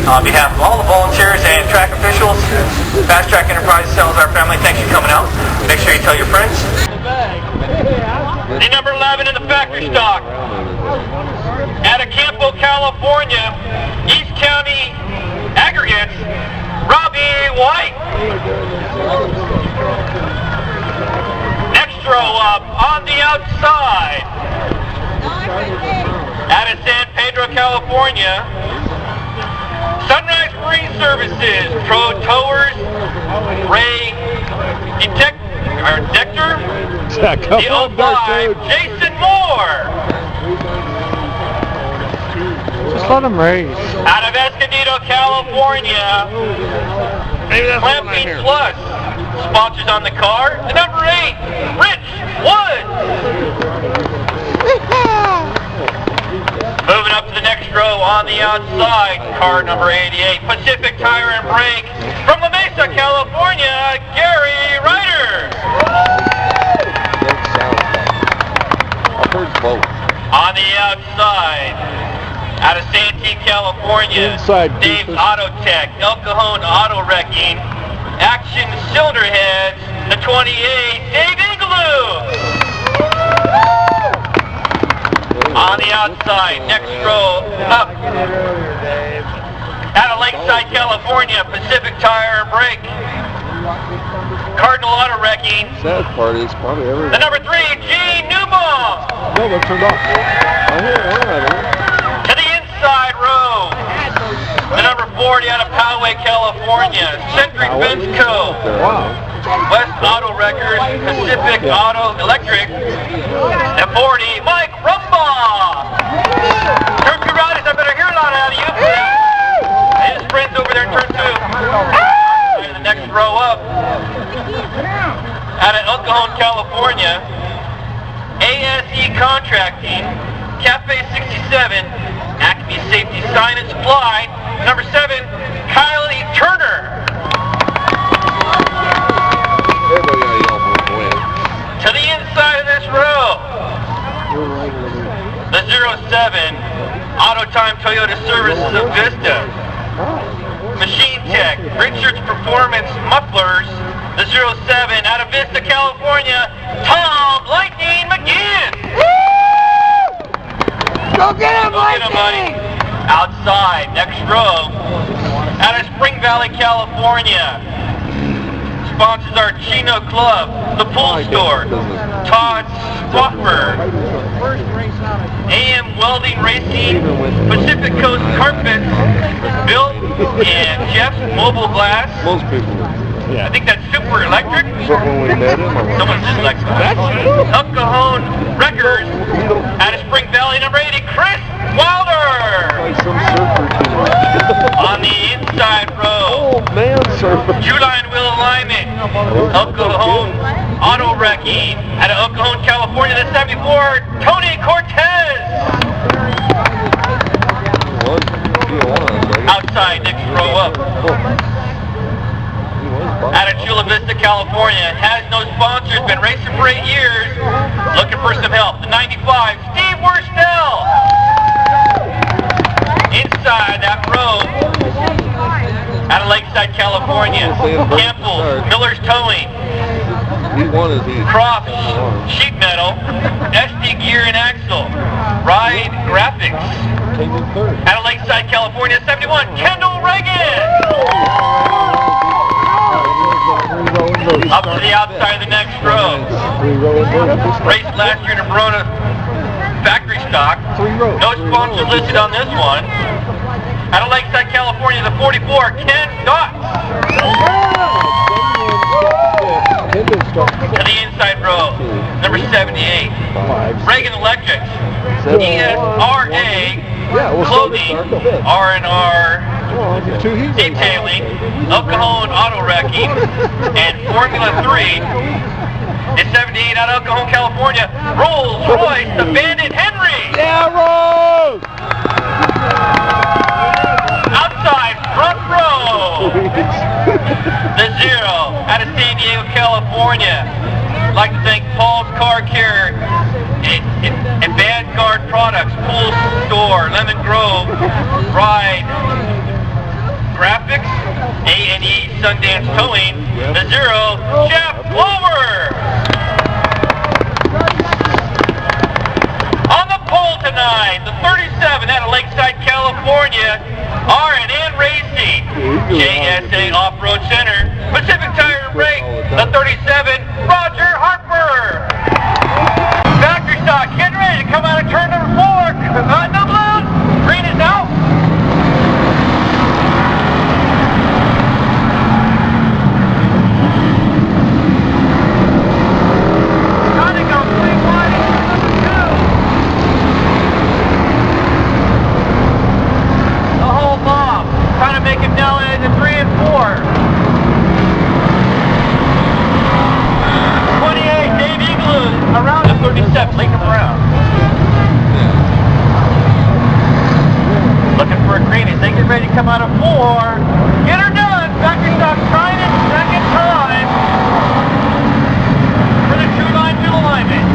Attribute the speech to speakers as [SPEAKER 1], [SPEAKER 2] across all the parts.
[SPEAKER 1] On behalf of all the volunteers and track officials, Fast Track Enterprises tells our family, thanks for coming out. Make sure you tell your friends. The number 11 in the factory stock. Out of Campo, California, East County Aggregates, Robbie White. Next row up on the outside. Out of San Pedro, California, Sunrise Marine Services, Pro Towers, Ray Dector, the 05, Jason Moore.
[SPEAKER 2] Just let him race.
[SPEAKER 1] Out of Escondido, California, Clamping Plus, sponsors on the car, the number 8, Rich Woods. Moving up to the next row on the outside, car number 88, Pacific Tire and Brake, from La Mesa, California, Gary Ryder.
[SPEAKER 3] I've heard both.
[SPEAKER 1] On the outside, out of Santee, California, Dave's Auto Tech, El Cajon Auto Wrecking, Action Cylinder Heads, the 28, Dave Ingelow. On the outside, next row up. Out of Lakeside, California, Pacific Tire and Brake, Cardinal Auto Wrecking.
[SPEAKER 3] Sad part is probably everyone.
[SPEAKER 1] The number 3, Gene Newbaum.
[SPEAKER 3] No, they're turned off.
[SPEAKER 1] To the inside row. The number 40 out of Poway, California, Centric Bensco.
[SPEAKER 3] Wow.
[SPEAKER 1] West Auto Wreckers, Pacific Auto Electric, and 40, Mike Rumbaugh. Turn 2 riders, I better hear a lot out of you. And his friends over there in turn 2. And the next row up, out of El Cajon, California, ASE Contracting, Cafe 67, Acme Safety Sign and Supply, number 7, Kylie Turner. To the inside of this row, the 07, Auto Time Toyota Services of Vista, Machine Tech, Richards Performance Mufflers, the 07, out of Vista, California, Tom Lightning McGinn.
[SPEAKER 2] Go get him,
[SPEAKER 1] buddy. Outside, next row, out of Spring Valley, California, sponsors our Chino Club, the Pool Store, Todd Swaffer, AM Welding Racing, Pacific Coast Carpets, Bill and Jeff's Mobile Glass.
[SPEAKER 3] Most people.
[SPEAKER 1] I think that's Super Electric.
[SPEAKER 3] But when we met him,
[SPEAKER 1] Someone just likes that. El Cajon Records, out of Spring Valley, number 80, Chris Wilder.
[SPEAKER 3] some surfer team.
[SPEAKER 1] On the inside row.
[SPEAKER 3] Oh man, surfer.
[SPEAKER 1] July and Wheel Alignment, El Cajon Auto Wrecking, out of El Cajon, California, the 74, Tony Cortez. Outside, next row up. Out of Chula Vista, California, has no sponsors, been racing for 8 years, looking for some help. The 95, Steve Worsnell. Inside that row, out of Lakeside, California, Campbell's, Miller's Towing, Croft Sheet Metal, SD Gear and Axle, Ride Graphics. Out of Lakeside, California, 71, Kendall Reagan. Up to the outside of the next row. Raced last year in a Barona factory stock. No sponsors listed on this one. Out of Lakeside, California, the 44, Ken Dotz. To the inside row, number 78, Reagan Electrics, ESRA Clothing, R&R Detailing, El Cajon Auto Wrecking, and Formula 3. It's 78 out of El Cajon, California, Rolls Royce, the Bandit Henry.
[SPEAKER 2] Yeah, Rolls!
[SPEAKER 1] Outside, front row, the 0 out of San Diego, California. I'd like to thank Paul's Car Care and Vanguard Products, Pool Store, Lemon Grove, Ride, Sundance Towing, the 0, Jeff Glover. On the pole tonight, the 37 out of Lakeside, California, R&N Racing, JSA Off-Road Center, Pacific Tire and Brake, the 37, Roger Harper. Factory stock, getting ready to come out of turn number 4. No blue, green is out. Trying to go clean wide into number 2. The whole mob, trying to make him down into 3 and 4. 28, Dave Eagley, around the 37, leading him around. Looking for a green as they get ready to come out of 4. Get her done. Factory stock trying it second time for the true line to alignment.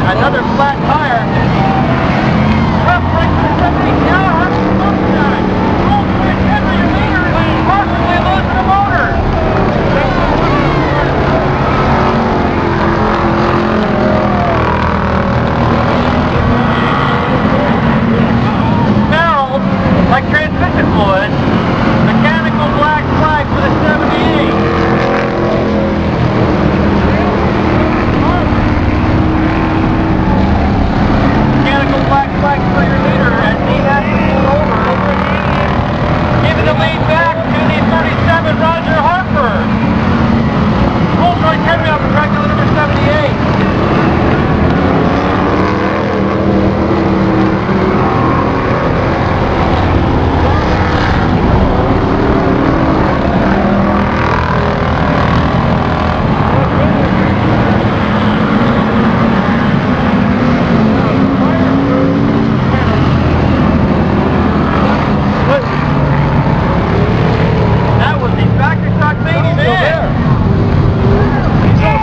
[SPEAKER 1] another flat tire.